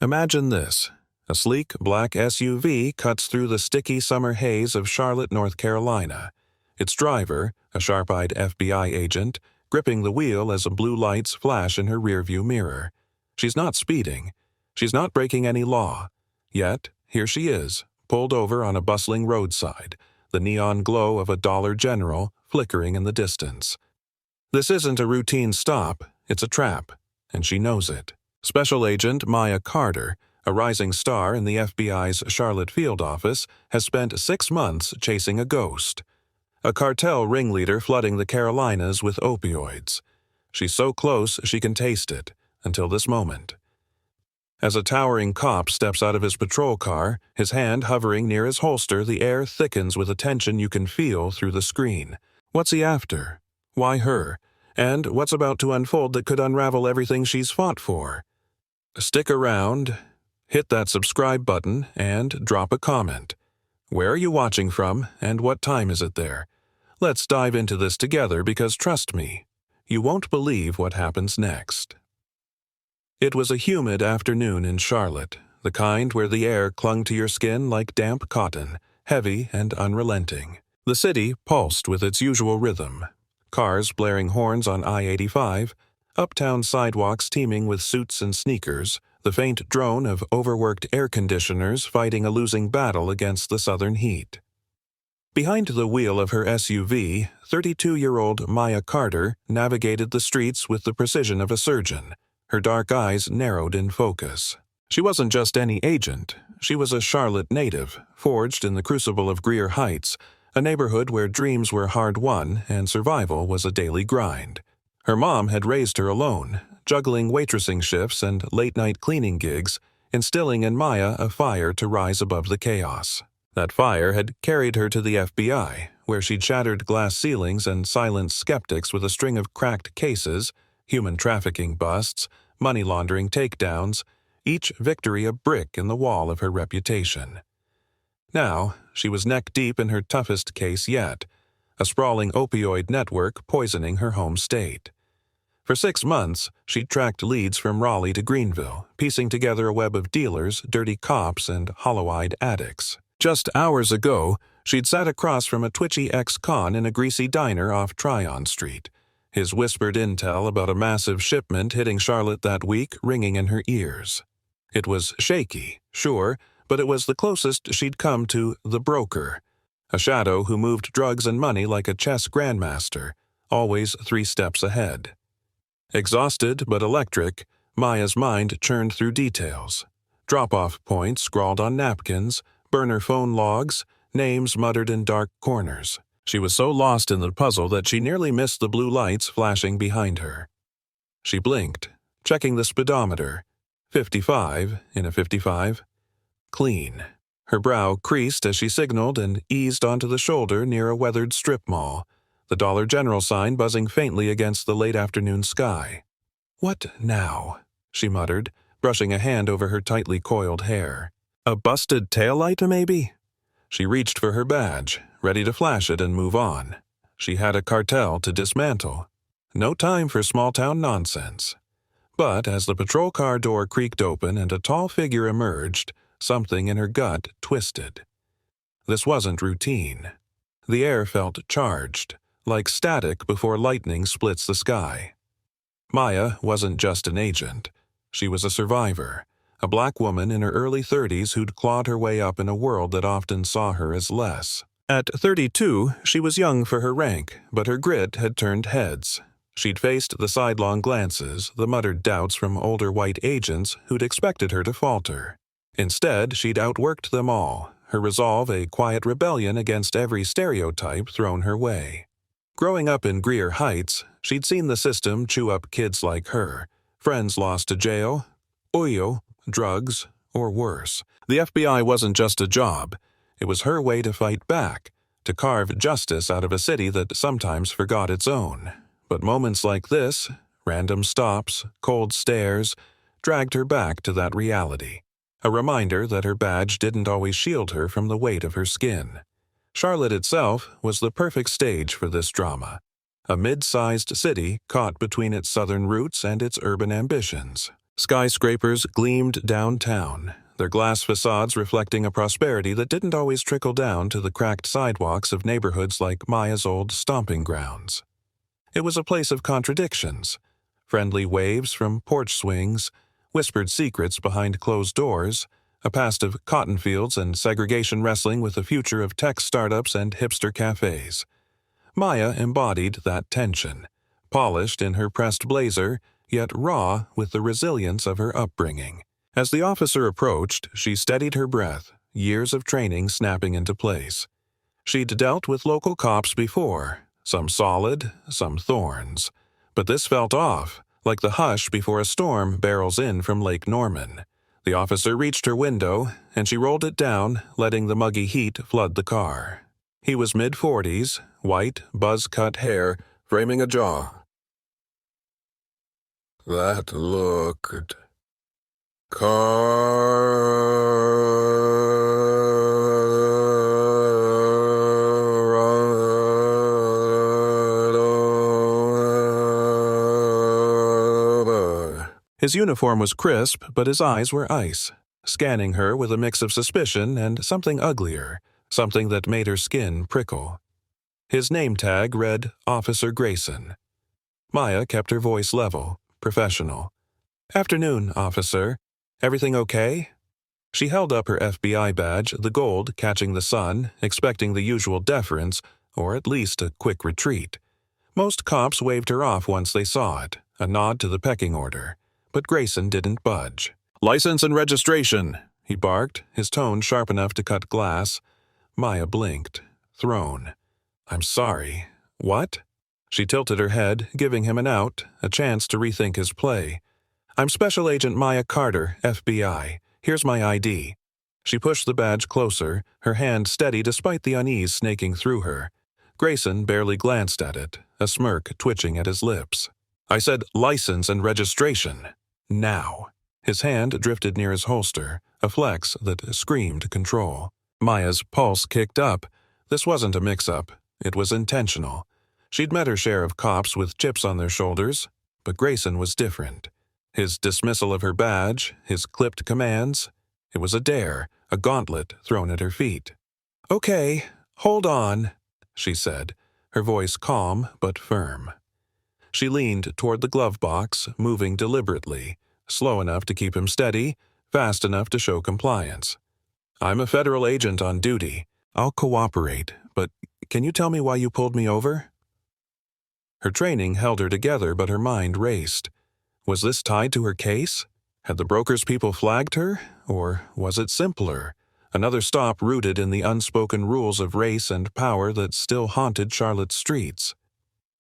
Imagine this. A sleek black SUV cuts through the sticky summer haze of Charlotte, North Carolina. Its driver, a sharp-eyed FBI agent, gripping the wheel as blue lights flash in her rearview mirror. She's not speeding. She's not breaking any law. Yet, here she is, pulled over on a bustling roadside, the neon glow of a Dollar General flickering in the distance. This isn't a routine stop, it's a trap, and she knows it. Special Agent Maya Carter, a rising star in the FBI's Charlotte field office, has spent 6 months chasing a ghost. A cartel ringleader flooding the Carolinas with opioids. She's so close she can taste it, until this moment. As a towering cop steps out of his patrol car, his hand hovering near his holster, the air thickens with a tension you can feel through the screen. What's he after? Why her? And what's about to unfold that could unravel everything she's fought for? Stick around, hit that subscribe button, and drop a comment. Where are you watching from, and what time is it there? Let's dive into this together because trust me, you won't believe what happens next. It was a humid afternoon in Charlotte, the kind where the air clung to your skin like damp cotton, heavy and unrelenting. The city pulsed with its usual rhythm. Cars blaring horns on I-85, uptown sidewalks teeming with suits and sneakers, the faint drone of overworked air conditioners fighting a losing battle against the southern heat. Behind the wheel of her SUV, 32-year-old Maya Carter navigated the streets with the precision of a surgeon, her dark eyes narrowed in focus. She wasn't just any agent. She was a Charlotte native, forged in the crucible of Greer Heights, a neighborhood where dreams were hard-won and survival was a daily grind. Her mom had raised her alone, juggling waitressing shifts and late-night cleaning gigs, instilling in Maya a fire to rise above the chaos. That fire had carried her to the FBI, where she'd shattered glass ceilings and silenced skeptics with a string of cracked cases, human trafficking busts, money laundering takedowns, each victory a brick in the wall of her reputation. Now, she was neck-deep in her toughest case yet, a sprawling opioid network poisoning her home state. For 6 months, she'd tracked leads from Raleigh to Greenville, piecing together a web of dealers, dirty cops, and hollow-eyed addicts. Just hours ago, she'd sat across from a twitchy ex-con in a greasy diner off Tryon Street, his whispered intel about a massive shipment hitting Charlotte that week ringing in her ears. It was shaky, sure, but it was the closest she'd come to the broker, a shadow who moved drugs and money like a chess grandmaster, always 3 steps ahead. Exhausted but electric, Maya's mind churned through details. Drop-off points scrawled on napkins, burner phone logs, names muttered in dark corners. She was so lost in the puzzle that she nearly missed the blue lights flashing behind her. She blinked, checking the speedometer. 55 in a 55. Clean. Her brow creased as she signaled and eased onto the shoulder near a weathered strip mall, the Dollar General sign buzzing faintly against the late afternoon sky. "What now?" she muttered, brushing a hand over her tightly coiled hair. "A busted taillight, maybe?" She reached for her badge, ready to flash it and move on. She had a cartel to dismantle. No time for small-town nonsense. But as the patrol car door creaked open and a tall figure emerged, something in her gut twisted. This wasn't routine. The air felt charged, like static before lightning splits the sky. Maya wasn't just an agent. She was a survivor, a black woman in her early 30s who'd clawed her way up in a world that often saw her as less. At 32, she was young for her rank, but her grit had turned heads. She'd faced the sidelong glances, the muttered doubts from older white agents who'd expected her to falter. Instead, she'd outworked them all, her resolve a quiet rebellion against every stereotype thrown her way. Growing up in Greer Heights, she'd seen the system chew up kids like her, friends lost to jail, oil, drugs, or worse. The FBI wasn't just a job. It was her way to fight back, to carve justice out of a city that sometimes forgot its own. But moments like this, random stops, cold stares, dragged her back to that reality. A reminder that her badge didn't always shield her from the weight of her skin. Charlotte itself was the perfect stage for this drama. A mid-sized city caught between its southern roots and its urban ambitions. Skyscrapers gleamed downtown, their glass facades reflecting a prosperity that didn't always trickle down to the cracked sidewalks of neighborhoods like Maya's old stomping grounds. It was a place of contradictions, friendly waves from porch swings, whispered secrets behind closed doors, a past of cotton fields and segregation wrestling with a future of tech startups and hipster cafes. Maya embodied that tension, polished in her pressed blazer, yet raw with the resilience of her upbringing. As the officer approached, she steadied her breath, years of training snapping into place. She'd dealt with local cops before, some solid, some thorns. But this felt off, like the hush before a storm barrels in from Lake Norman. The officer reached her window, and she rolled it down, letting the muggy heat flood the car. He was mid-40s, white, buzz-cut hair, framing a jaw. That looked His uniform was crisp, but his eyes were ice, scanning her with a mix of suspicion and something uglier, something that made her skin prickle. His name tag read Officer Grayson. Maya kept her voice level, professional. "Afternoon, officer. Everything okay?" She held up her FBI badge, the gold catching the sun, expecting the usual deference, or at least a quick retreat. Most cops waved her off once they saw it, a nod to the pecking order. But Grayson didn't budge. "License and registration," he barked, his tone sharp enough to cut glass. Maya blinked, thrown. "I'm sorry. What?" She tilted her head, giving him an out, a chance to rethink his play. "I'm Special Agent Maya Carter, FBI. Here's my ID." She pushed the badge closer, her hand steady despite the unease snaking through her. Grayson barely glanced at it, a smirk twitching at his lips. "I said license and registration. Now." His hand drifted near his holster, a flex that screamed control. Maya's pulse kicked up. This wasn't a mix-up. It was intentional. She'd met her share of cops with chips on their shoulders, but Grayson was different. His dismissal of her badge, his clipped commands, it was a dare, a gauntlet thrown at her feet. "Okay, hold on," she said, her voice calm but firm. She leaned toward the glove box, moving deliberately, slow enough to keep him steady, fast enough to show compliance. "I'm a federal agent on duty. I'll cooperate, but can you tell me why you pulled me over?" Her training held her together, but her mind raced. Was this tied to her case? Had the broker's people flagged her? Or was it simpler? Another stop rooted in the unspoken rules of race and power that still haunted Charlotte's streets.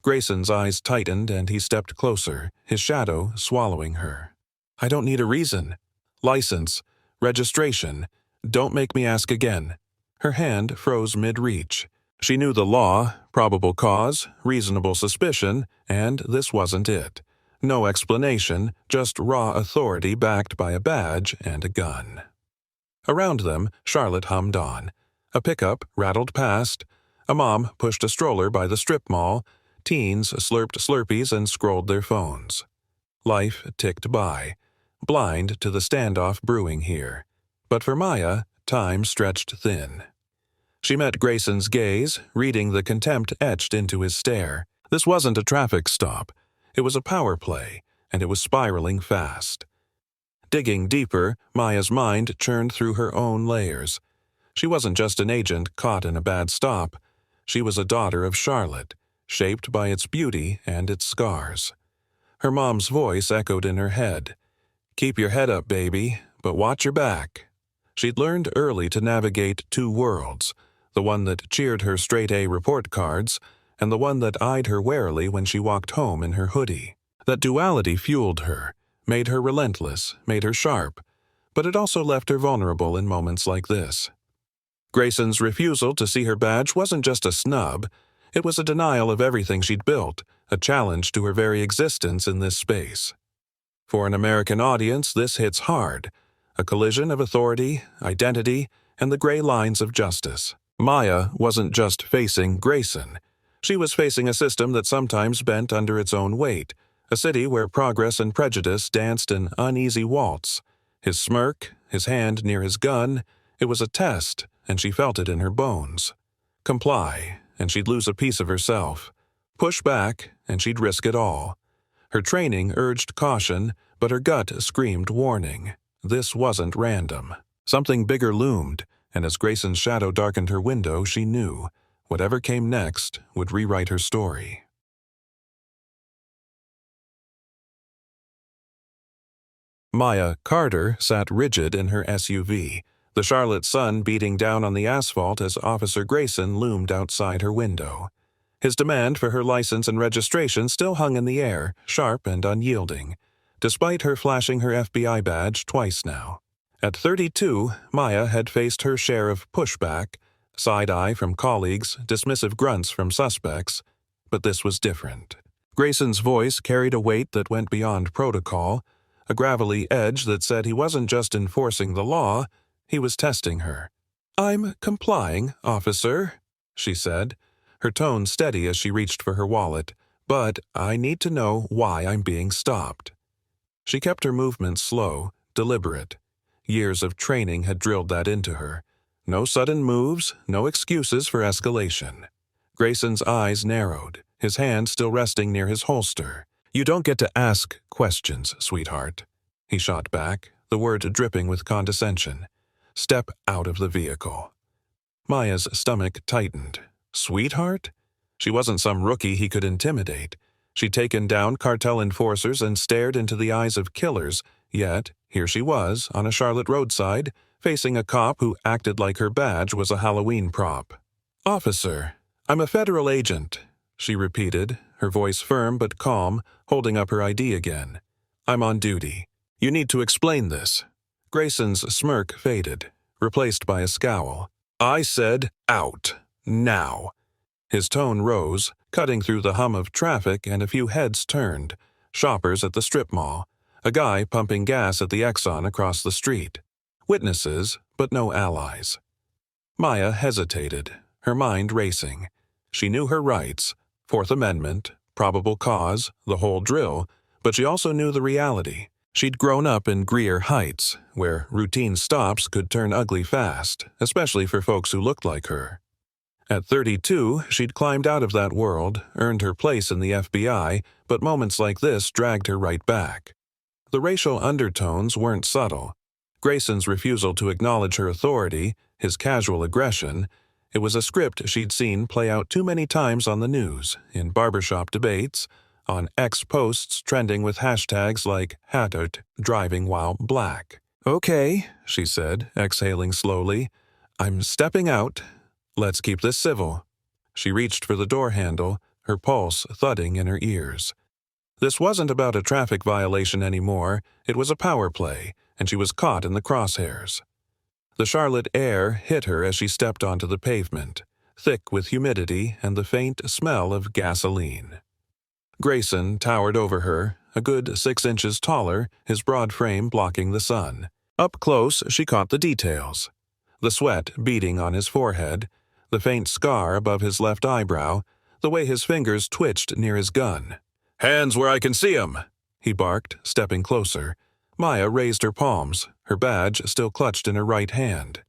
Grayson's eyes tightened and he stepped closer, his shadow swallowing her. "I don't need a reason. License, registration. Don't make me ask again." Her hand froze mid-reach. She knew the law, probable cause, reasonable suspicion, and this wasn't it. No explanation, just raw authority backed by a badge and a gun. Around them, Charlotte hummed on. A pickup rattled past. A mom pushed a stroller by the strip mall. Teens slurped Slurpees and scrolled their phones. Life ticked by, blind to the standoff brewing here. But for Maya, time stretched thin. She met Grayson's gaze, reading the contempt etched into his stare. This wasn't a traffic stop. It was a power play, and it was spiraling fast. Digging deeper, Maya's mind churned through her own layers. She wasn't just an agent caught in a bad stop. She was a daughter of Charlotte, shaped by its beauty and its scars. Her mom's voice echoed in her head. "Keep your head up, baby, but watch your back." She'd learned early to navigate two worlds, the one that cheered her straight-A report cards, and the one that eyed her warily when she walked home in her hoodie. That duality fueled her, made her relentless, made her sharp, but it also left her vulnerable in moments like this. Grayson's refusal to see her badge wasn't just a snub. It was a denial of everything she'd built, a challenge to her very existence in this space. For an American audience, this hits hard, a collision of authority, identity, and the gray lines of justice. Maya wasn't just facing Grayson. She was facing a system that sometimes bent under its own weight, a city where progress and prejudice danced an uneasy waltz. His smirk, his hand near his gun, it was a test, and she felt it in her bones. Comply, and she'd lose a piece of herself. Push back, and she'd risk it all. Her training urged caution, but her gut screamed warning. This wasn't random. Something bigger loomed, and as Grayson's shadow darkened her window, she knew whatever came next would rewrite her story. Maya Carter sat rigid in her SUV, the Charlotte sun beating down on the asphalt as Officer Grayson loomed outside her window. His demand for her license and registration still hung in the air, sharp and unyielding, despite her flashing her FBI badge twice now. At 32, Maya had faced her share of pushback, side-eye from colleagues, dismissive grunts from suspects, but this was different. Grayson's voice carried a weight that went beyond protocol, a gravelly edge that said he wasn't just enforcing the law, he was testing her. "I'm complying, officer," she said, her tone steady as she reached for her wallet, "but I need to know why I'm being stopped." She kept her movements slow, deliberate. Years of training had drilled that into her. No sudden moves, no excuses for escalation. Grayson's eyes narrowed, his hand still resting near his holster. "You don't get to ask questions, sweetheart," he shot back, the word dripping with condescension. "Step out of the vehicle." Maya's stomach tightened. Sweetheart? She wasn't some rookie he could intimidate. She'd taken down cartel enforcers and stared into the eyes of killers, yet here she was, on a Charlotte roadside, facing a cop who acted like her badge was a Halloween prop. "Officer, I'm a federal agent," she repeated, her voice firm but calm, holding up her ID again. "I'm on duty. You need to explain this." Grayson's smirk faded, replaced by a scowl. "I said out. Now." His tone rose, cutting through the hum of traffic, and a few heads turned. Shoppers at the strip mall. A guy pumping gas at the Exxon across the street. Witnesses, but no allies. Maya hesitated, her mind racing. She knew her rights, Fourth Amendment, probable cause, the whole drill, but she also knew the reality. She'd grown up in Greer Heights, where routine stops could turn ugly fast, especially for folks who looked like her. At 32, she'd climbed out of that world, earned her place in the FBI, but moments like this dragged her right back. The racial undertones weren't subtle. Grayson's refusal to acknowledge her authority, his casual aggression, it was a script she'd seen play out too many times on the news, in barbershop debates, on X posts trending with hashtags like #hatert driving while black. "Okay," she said, exhaling slowly. "I'm stepping out. Let's keep this civil." She reached for the door handle, her pulse thudding in her ears. This wasn't about a traffic violation anymore, it was a power play, and she was caught in the crosshairs. The Charlotte air hit her as she stepped onto the pavement, thick with humidity and the faint smell of gasoline. Grayson towered over her, a good 6 inches taller, his broad frame blocking the sun. Up close, she caught the details. The sweat beading on his forehead, the faint scar above his left eyebrow, the way his fingers twitched near his gun. "Hands where I can see 'em," he barked, stepping closer. Maya raised her palms, her badge still clutched in her right hand.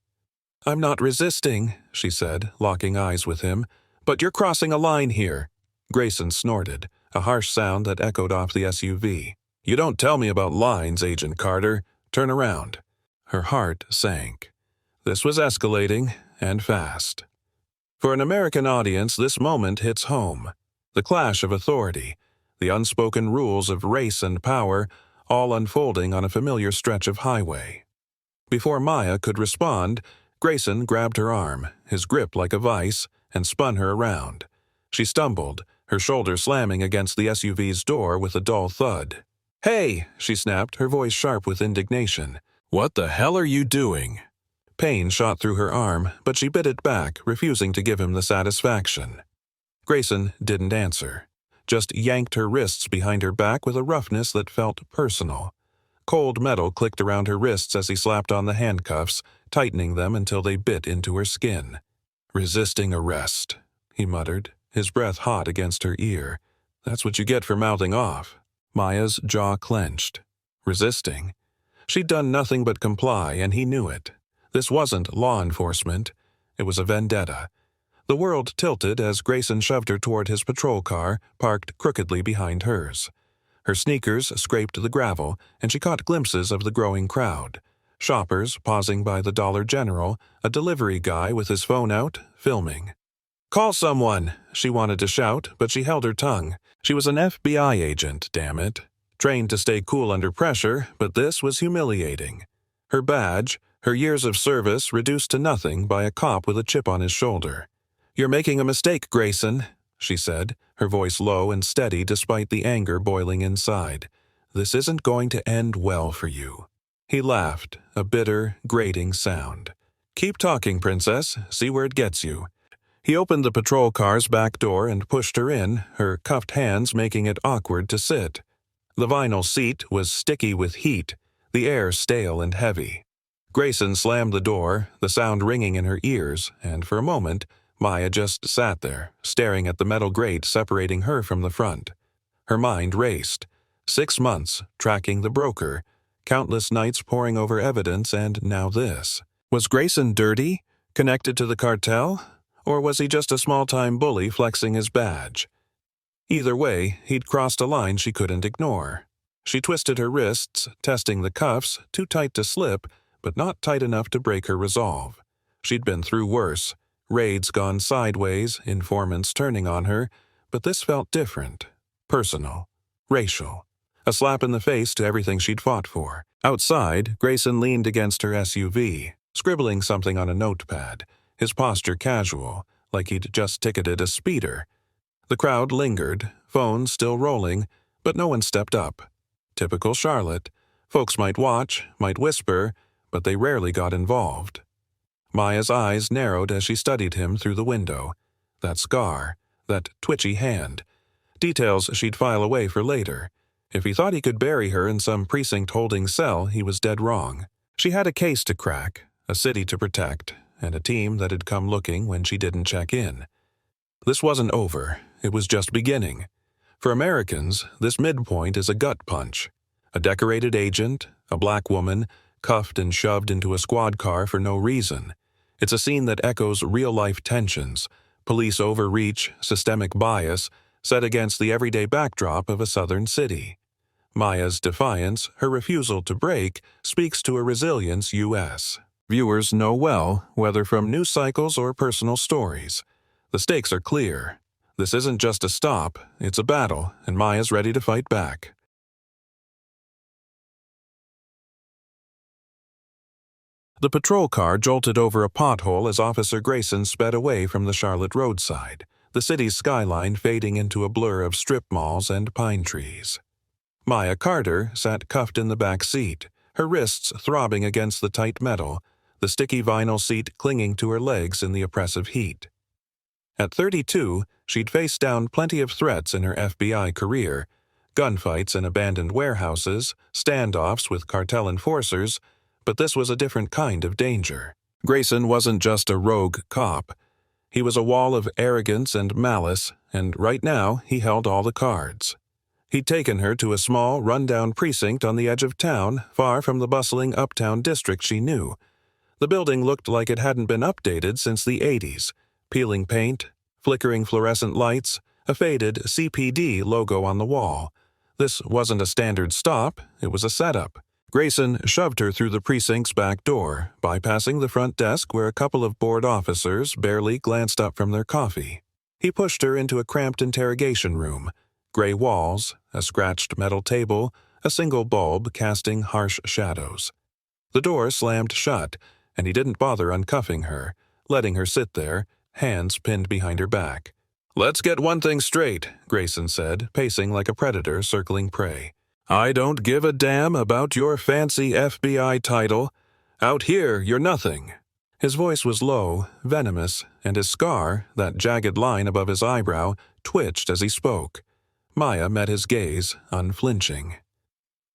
"I'm not resisting," she said, locking eyes with him, "but you're crossing a line here." Grayson snorted, a harsh sound that echoed off the SUV. "You don't tell me about lines, Agent Carter. Turn around." Her heart sank. This was escalating, and fast. For an American audience, this moment hits home. The clash of authority, the unspoken rules of race and power, all unfolding on a familiar stretch of highway. Before Maya could respond, Grayson grabbed her arm, his grip like a vice, and spun her around. She stumbled, her shoulder slamming against the SUV's door with a dull thud. "Hey!" she snapped, her voice sharp with indignation. "What the hell are you doing?" Pain shot through her arm, but she bit it back, refusing to give him the satisfaction. Grayson didn't answer, just yanked her wrists behind her back with a roughness that felt personal. Cold metal clicked around her wrists as he slapped on the handcuffs, tightening them until they bit into her skin. "Resisting arrest," he muttered, his breath hot against her ear. "That's what you get for mouthing off." Maya's jaw clenched. Resisting? She'd done nothing but comply, and he knew it. This wasn't law enforcement. It was a vendetta. The world tilted as Grayson shoved her toward his patrol car, parked crookedly behind hers. Her sneakers scraped the gravel, and she caught glimpses of the growing crowd. Shoppers pausing by the Dollar General, a delivery guy with his phone out, filming. "Call someone," she wanted to shout, but she held her tongue. She was an FBI agent, damn it. Trained to stay cool under pressure, but this was humiliating. Her badge, her years of service reduced to nothing by a cop with a chip on his shoulder. "You're making a mistake, Grayson," she said, her voice low and steady despite the anger boiling inside. "This isn't going to end well for you." He laughed, a bitter, grating sound. "Keep talking, Princess. See where it gets you." He opened the patrol car's back door and pushed her in, her cuffed hands making it awkward to sit. The vinyl seat was sticky with heat, the air stale and heavy. Grayson slammed the door, the sound ringing in her ears, and for a moment, Maya just sat there, staring at the metal grate separating her from the front. Her mind raced. 6 months, tracking the broker, countless nights poring over evidence, and now this. Was Grayson dirty? Connected to the cartel? Or was he just a small-time bully flexing his badge? Either way, he'd crossed a line she couldn't ignore. She twisted her wrists, testing the cuffs, too tight to slip, but not tight enough to break her resolve. She'd been through worse. Raids gone sideways, informants turning on her, but this felt different. Personal. Racial. A slap in the face to everything she'd fought for. Outside, Grayson leaned against her SUV, scribbling something on a notepad, his posture casual, like he'd just ticketed a speeder. The crowd lingered, phones still rolling, but no one stepped up. Typical Charlotte. Folks might watch, might whisper, but they rarely got involved. Maya's eyes narrowed as she studied him through the window. That scar, that twitchy hand. Details she'd file away for later. If he thought he could bury her in some precinct-holding cell, he was dead wrong. She had a case to crack, a city to protect, and a team that had come looking when she didn't check in. This wasn't over. It was just beginning. For Americans, this midpoint is a gut punch. A decorated agent, a black woman, cuffed and shoved into a squad car for no reason. It's a scene that echoes real-life tensions, police overreach, systemic bias, set against the everyday backdrop of a southern city. Maya's defiance, her refusal to break, speaks to a resilience U.S. viewers know well, whether from news cycles or personal stories. The stakes are clear. This isn't just a stop, it's a battle, and Maya's ready to fight back. The patrol car jolted over a pothole as Officer Grayson sped away from the Charlotte roadside, the city's skyline fading into a blur of strip malls and pine trees. Maya Carter sat cuffed in the back seat, her wrists throbbing against the tight metal, the sticky vinyl seat clinging to her legs in the oppressive heat. At 32, she'd faced down plenty of threats in her FBI career, gunfights in abandoned warehouses, standoffs with cartel enforcers, but this was a different kind of danger. Grayson wasn't just a rogue cop. He was a wall of arrogance and malice, and right now he held all the cards. He'd taken her to a small, run-down precinct on the edge of town, far from the bustling uptown district she knew. The building looked like it hadn't been updated since the 80s. Peeling paint, flickering fluorescent lights, a faded CPD logo on the wall. This wasn't a standard stop, it was a setup. Grayson shoved her through the precinct's back door, bypassing the front desk where a couple of bored officers barely glanced up from their coffee. He pushed her into a cramped interrogation room. Gray walls, a scratched metal table, a single bulb casting harsh shadows. The door slammed shut, and he didn't bother uncuffing her, letting her sit there, hands pinned behind her back. "Let's get one thing straight," Grayson said, pacing like a predator circling prey. "I don't give a damn about your fancy FBI title. Out here, you're nothing." His voice was low, venomous, and his scar, that jagged line above his eyebrow, twitched as he spoke. Maya met his gaze, unflinching.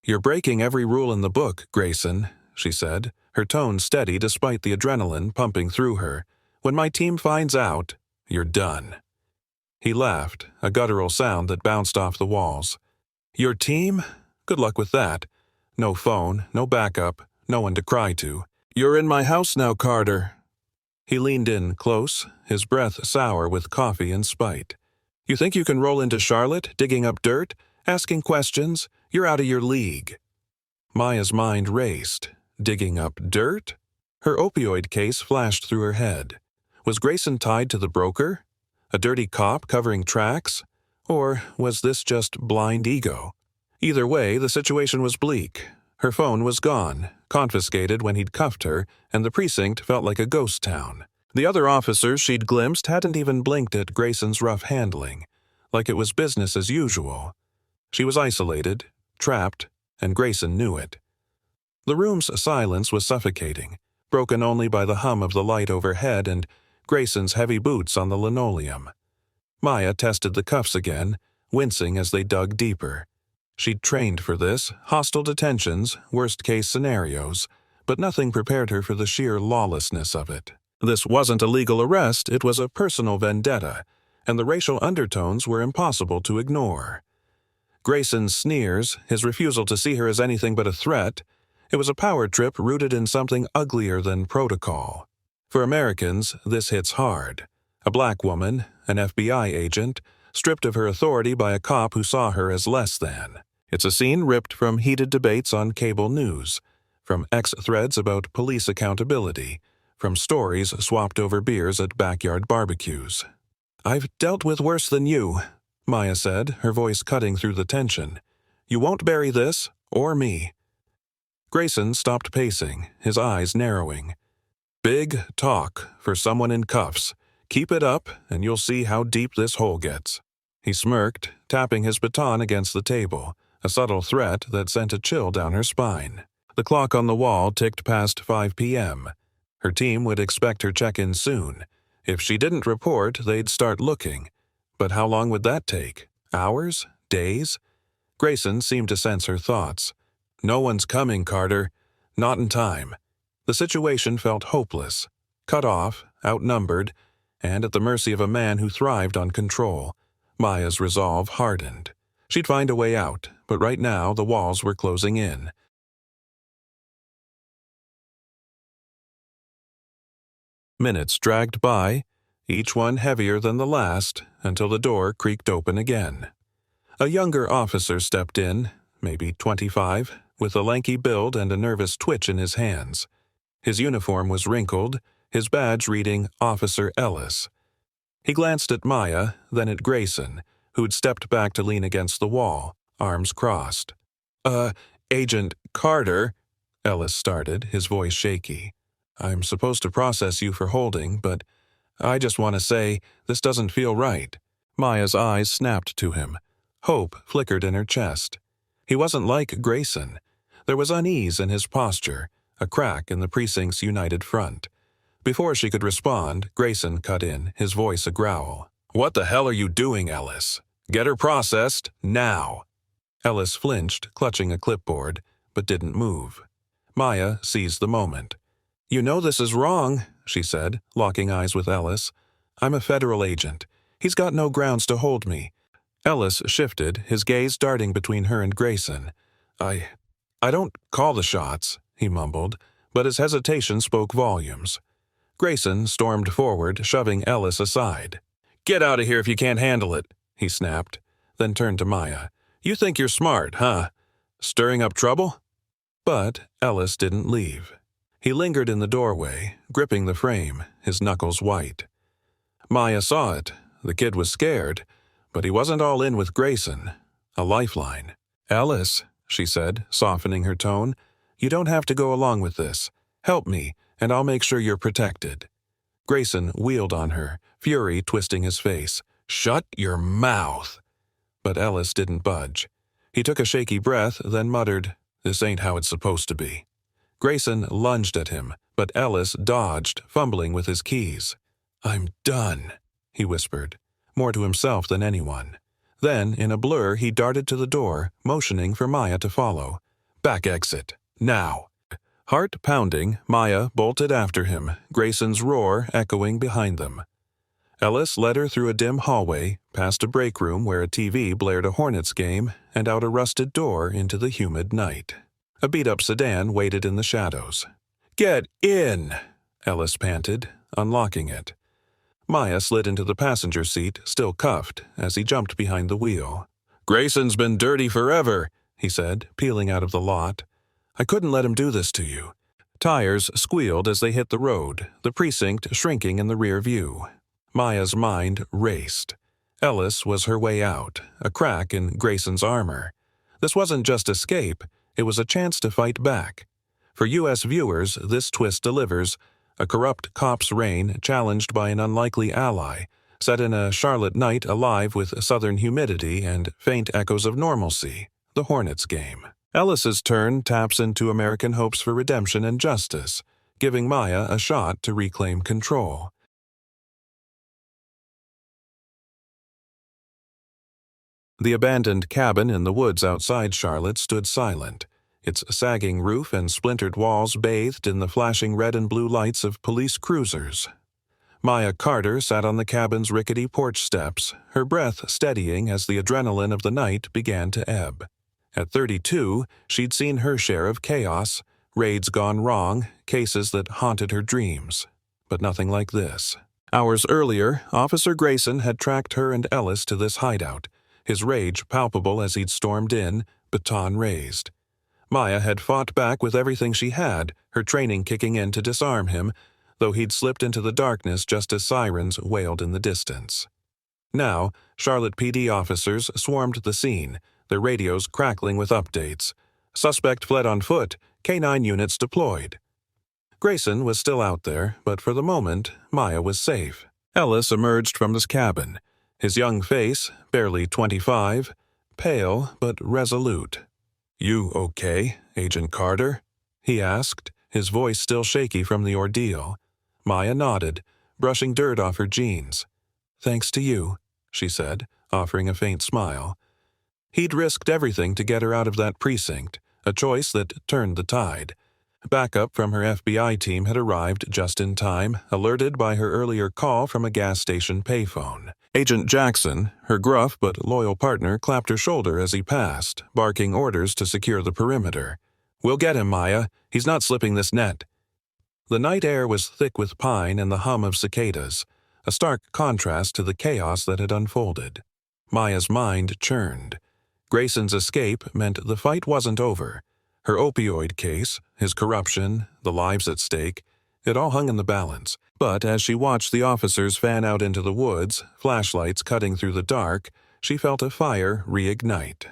"You're breaking every rule in the book, Grayson," she said, her tone steady despite the adrenaline pumping through her. "When my team finds out, you're done." He laughed, a guttural sound that bounced off the walls. Your team? Good luck with that. No phone, no backup, no one to cry to. You're in my house now, Carter. He leaned in close, his breath sour with coffee and spite. You think you can roll into Charlotte, digging up dirt, asking questions? You're out of your league. Maya's mind raced. Digging up dirt? Her opioid case flashed through her head. Was Grayson tied to the broker? A dirty cop covering tracks? Or was this just blind ego? Either way, the situation was bleak. Her phone was gone, confiscated when he'd cuffed her, and the precinct felt like a ghost town. The other officers she'd glimpsed hadn't even blinked at Grayson's rough handling, like it was business as usual. She was isolated, trapped, and Grayson knew it. The room's silence was suffocating, broken only by the hum of the light overhead and Grayson's heavy boots on the linoleum. Maya tested the cuffs again, wincing as they dug deeper. She'd trained for this, hostile detentions, worst-case scenarios, but nothing prepared her for the sheer lawlessness of it. This wasn't a legal arrest, it was a personal vendetta, and the racial undertones were impossible to ignore. Grayson's sneers, his refusal to see her as anything but a threat, it was a power trip rooted in something uglier than protocol. For Americans, this hits hard. A black woman, an FBI agent, stripped of her authority by a cop who saw her as less than. It's a scene ripped from heated debates on cable news, from X-threads about police accountability, from stories swapped over beers at backyard barbecues. "I've dealt with worse than you," Maya said, her voice cutting through the tension. "You won't bury this, or me." Grayson stopped pacing, his eyes narrowing. Big talk for someone in cuffs. Keep it up, and you'll see how deep this hole gets. He smirked, tapping his baton against the table, a subtle threat that sent a chill down her spine. The clock on the wall ticked past 5 p.m. Her team would expect her check-in soon. If she didn't report, they'd start looking. But how long would that take? Hours? Days? Grayson seemed to sense her thoughts. "No one's coming, Carter. Not in time." The situation felt hopeless, cut off, outnumbered, and at the mercy of a man who thrived on control. Maya's resolve hardened. She'd find a way out, but right now the walls were closing in. Minutes dragged by, each one heavier than the last, until the door creaked open again. A younger officer stepped in, maybe 25, with a lanky build and a nervous twitch in his hands. His uniform was wrinkled, his badge reading Officer Ellis. He glanced at Maya, then at Grayson, who'd stepped back to lean against the wall, arms crossed. Agent Carter," Ellis started, his voice shaky. "I'm supposed to process you for holding, but I just want to say, this doesn't feel right." Maya's eyes snapped to him. Hope flickered in her chest. He wasn't like Grayson. There was unease in his posture, a crack in the precinct's united front. Before she could respond, Grayson cut in, his voice a growl. "What the hell are you doing, Ellis? Get her processed, now." Ellis flinched, clutching a clipboard, but didn't move. Maya seized the moment. "You know this is wrong," she said, locking eyes with Ellis. "I'm a federal agent. He's got no grounds to hold me." Ellis shifted, his gaze darting between her and Grayson. I don't call the shots," he mumbled, but his hesitation spoke volumes. Grayson stormed forward, shoving Ellis aside. "Get out of here if you can't handle it," he snapped, then turned to Maya. "You think you're smart, huh? Stirring up trouble?" But Ellis didn't leave. He lingered in the doorway, gripping the frame, his knuckles white. Maya saw it. The kid was scared, but he wasn't all in with Grayson. A lifeline. "Ellis," she said, softening her tone, "you don't have to go along with this. Help me, and I'll make sure you're protected." Grayson wheeled on her, fury twisting his face. "Shut your mouth!" But Ellis didn't budge. He took a shaky breath, then muttered, "This ain't how it's supposed to be." Grayson lunged at him, but Ellis dodged, fumbling with his keys. "I'm done," he whispered, more to himself than anyone. Then, in a blur, he darted to the door, motioning for Maya to follow. "Back exit. Now." Heart pounding, Maya bolted after him, Grayson's roar echoing behind them. Ellis led her through a dim hallway, past a break room where a TV blared a Hornets game, and out a rusted door into the humid night. A beat-up sedan waited in the shadows. "Get in!" Ellis panted, unlocking it. Maya slid into the passenger seat, still cuffed, as he jumped behind the wheel. "Grayson's been dirty forever," he said, peeling out of the lot. "I couldn't let him do this to you." Tires squealed as they hit the road, the precinct shrinking in the rear view. Maya's mind raced. Ellis was her way out, a crack in Grayson's armor. This wasn't just escape, it was a chance to fight back. For U.S. viewers, this twist delivers a corrupt cop's reign challenged by an unlikely ally, set in a Charlotte night alive with southern humidity and faint echoes of normalcy, the Hornets game. Ellis's turn taps into American hopes for redemption and justice, giving Maya a shot to reclaim control. The abandoned cabin in the woods outside Charlotte stood silent, its sagging roof and splintered walls bathed in the flashing red and blue lights of police cruisers. Maya Carter sat on the cabin's rickety porch steps, her breath steadying as the adrenaline of the night began to ebb. At 32, she'd seen her share of chaos, raids gone wrong, cases that haunted her dreams. But nothing like this. Hours earlier, Officer Grayson had tracked her and Ellis to this hideout, his rage palpable as he'd stormed in, baton raised. Maya had fought back with everything she had, her training kicking in to disarm him, though he'd slipped into the darkness just as sirens wailed in the distance. Now, Charlotte PD officers swarmed the scene, their radios crackling with updates. Suspect fled on foot, K-9 units deployed. Grayson was still out there, but for the moment, Maya was safe. Ellis emerged from his cabin, his young face, barely 25, pale but resolute. "You okay, Agent Carter?" he asked, his voice still shaky from the ordeal. Maya nodded, brushing dirt off her jeans. "Thanks to you," she said, offering a faint smile. He'd risked everything to get her out of that precinct, a choice that turned the tide. Backup from her FBI team had arrived just in time, alerted by her earlier call from a gas station payphone. Agent Jackson, her gruff but loyal partner, clapped her shoulder as he passed, barking orders to secure the perimeter. "We'll get him, Maya. He's not slipping this net." The night air was thick with pine and the hum of cicadas, a stark contrast to the chaos that had unfolded. Maya's mind churned. Grayson's escape meant the fight wasn't over. Her opioid case, his corruption, the lives at stake, it all hung in the balance. But as she watched the officers fan out into the woods, flashlights cutting through the dark, she felt a fire reignite.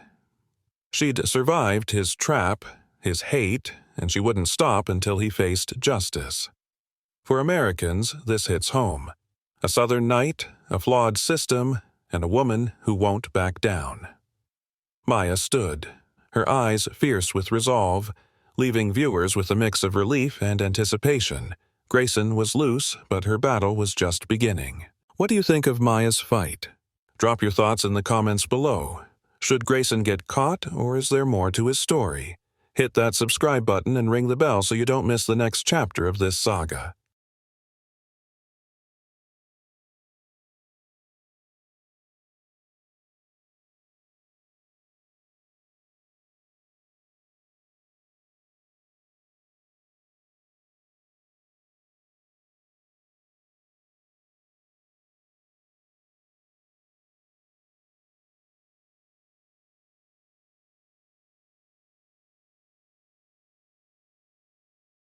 She'd survived his trap, his hate, and she wouldn't stop until he faced justice. For Americans, this hits home. A southern night, a flawed system, and a woman who won't back down. Maya stood, her eyes fierce with resolve, leaving viewers with a mix of relief and anticipation. Grayson was loose, but her battle was just beginning. What do you think of Maya's fight? Drop your thoughts in the comments below. Should Grayson get caught, or is there more to his story? Hit that subscribe button and ring the bell so you don't miss the next chapter of this saga.